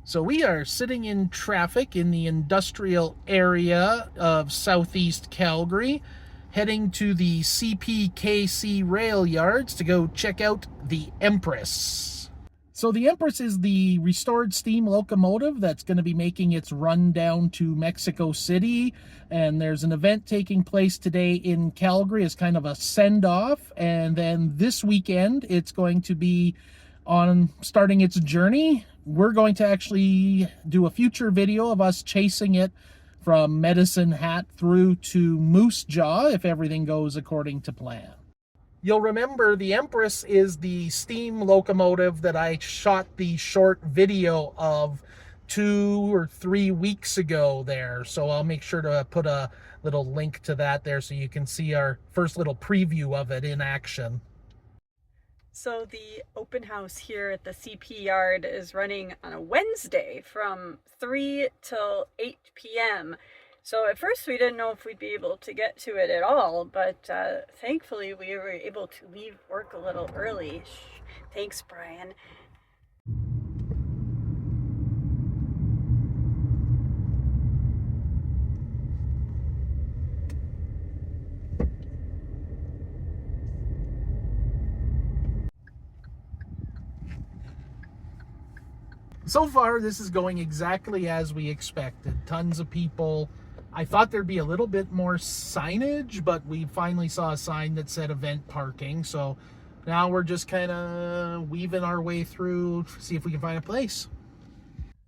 So we are sitting in traffic in the industrial area of southeast Calgary, heading to the CPKC rail yards to go check out the Empress. So the Empress is the restored steam locomotive that's going to be making its run down to Mexico City, and there's an event taking place today in Calgary as kind of a send-off, and then this weekend it's going to be on starting its journey. We're going to actually do a future video of us chasing it from Medicine Hat through to Moose Jaw if everything goes according to plan. You'll remember the Empress is the steam locomotive that I shot the short video of 2 or 3 weeks ago there. So I'll make sure to put a little link to that there so you can see our first little preview of it in action. So the open house here at the CP yard is running on a Wednesday from 3 till 8 p.m. So at first we didn't know if we'd be able to get to it at all, but thankfully we were able to leave work a little early. Thanks, Brian. So far, this is going exactly as we expected. Tons of people. I thought there'd be a little bit more signage, but we finally saw a sign that said event parking. So now we're just kind of weaving our way through to see if we can find a place.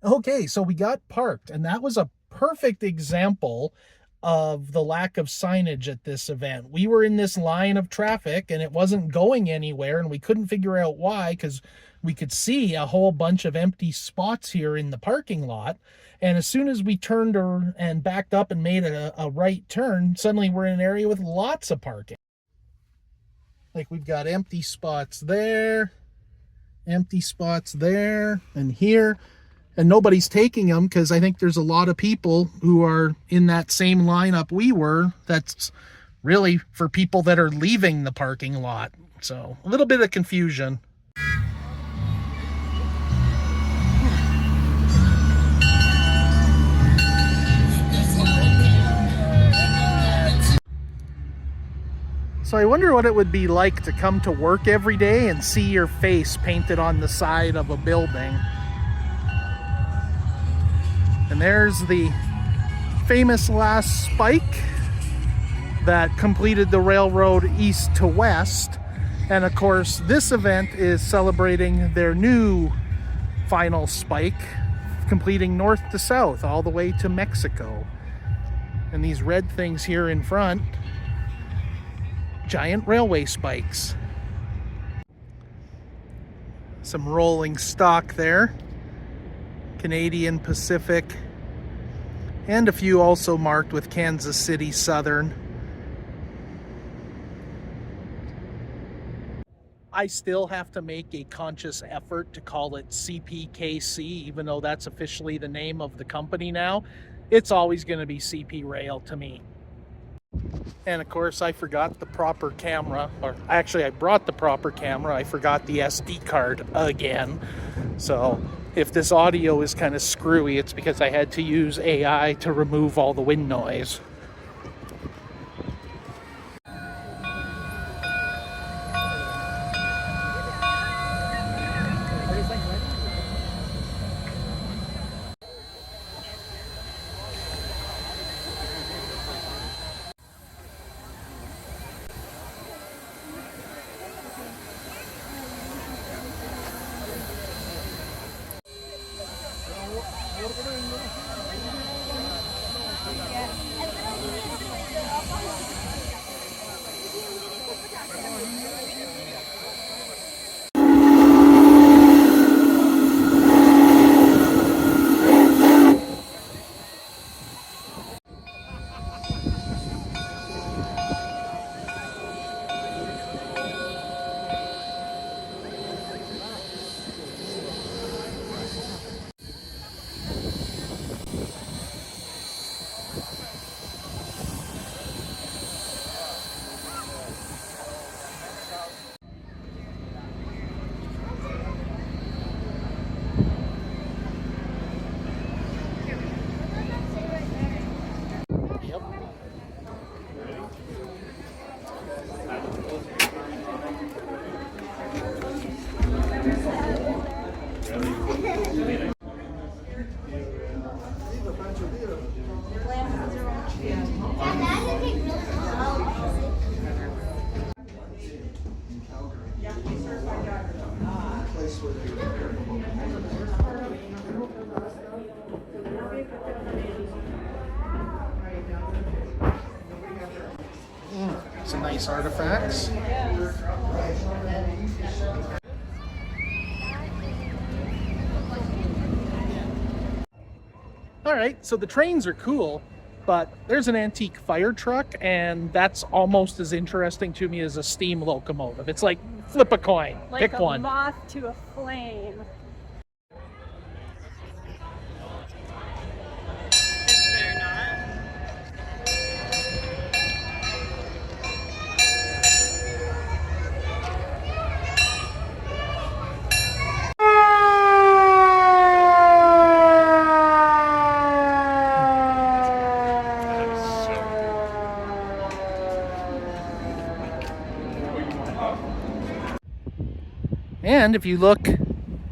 Okay, so we got parked, and that was a perfect example of the lack of signage at this event. We were in this line of traffic and it wasn't going anywhere, and we couldn't figure out why, because we could see a whole bunch of empty spots here in the parking lot. And as soon as we turned and backed up and made a right turn, suddenly we're in an area with lots of parking. Like we've got empty spots there, empty spots there, and here. And nobody's taking them because I think there's a lot of people who are in that same lineup we were. That's really for people that are leaving the parking lot. So a little bit of confusion. So I wonder what it would be like to come to work every day and see your face painted on the side of a building. And there's the famous last spike that completed the railroad east to west. And of course, this event is celebrating their new final spike, completing north to south all the way to Mexico. And these red things here in front, giant railway spikes. Some rolling stock there. Canadian Pacific, and a few also marked with Kansas City Southern. I still have to make a conscious effort to call it CPKC, even though that's officially the name of the company now. It's always going to be CP Rail to me. And of course, I forgot the proper camera, or actually I brought the proper camera. I forgot the SD card again. So if this audio is kind of screwy, it's because I had to use AI to remove all the wind noise. nice artifacts. All right, so the trains are cool, but there's an antique fire truck, and that's almost as interesting to me as a steam locomotive. It's like flip a coin, Like pick a one. moth to a flame. Is there not? And if you look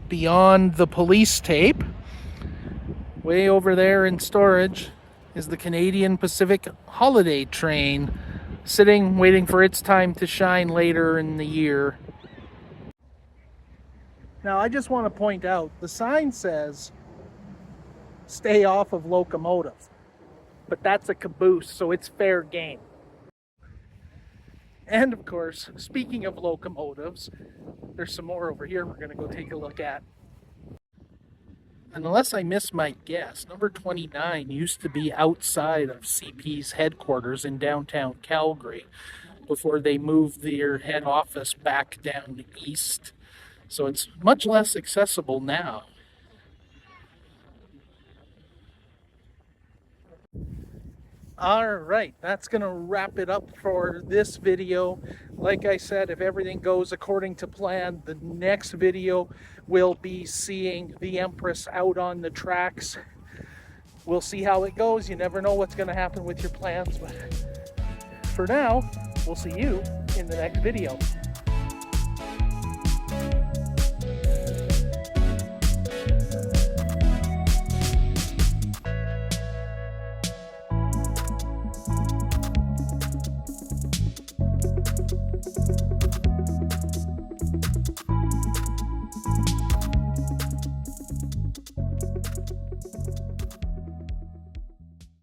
beyond the police tape, way over there in storage is the Canadian Pacific Holiday Train, sitting waiting for its time to shine later in the year. Now I just want to point out, the sign says stay off of locomotive, but that's a caboose, so it's fair game. And of course, speaking of locomotives, there's some more over here we're going to go take a look at. And unless I miss my guess, number 29 used to be outside of CP's headquarters in downtown Calgary before they moved their head office back down east. So it's much less accessible now. All right, that's going to wrap it up for this video. Like I said, if everything goes according to plan, the next video will be seeing the Empress out on the tracks. We'll see how it goes. You never know what's going to happen with your plans, but for now, we'll see you in the next video.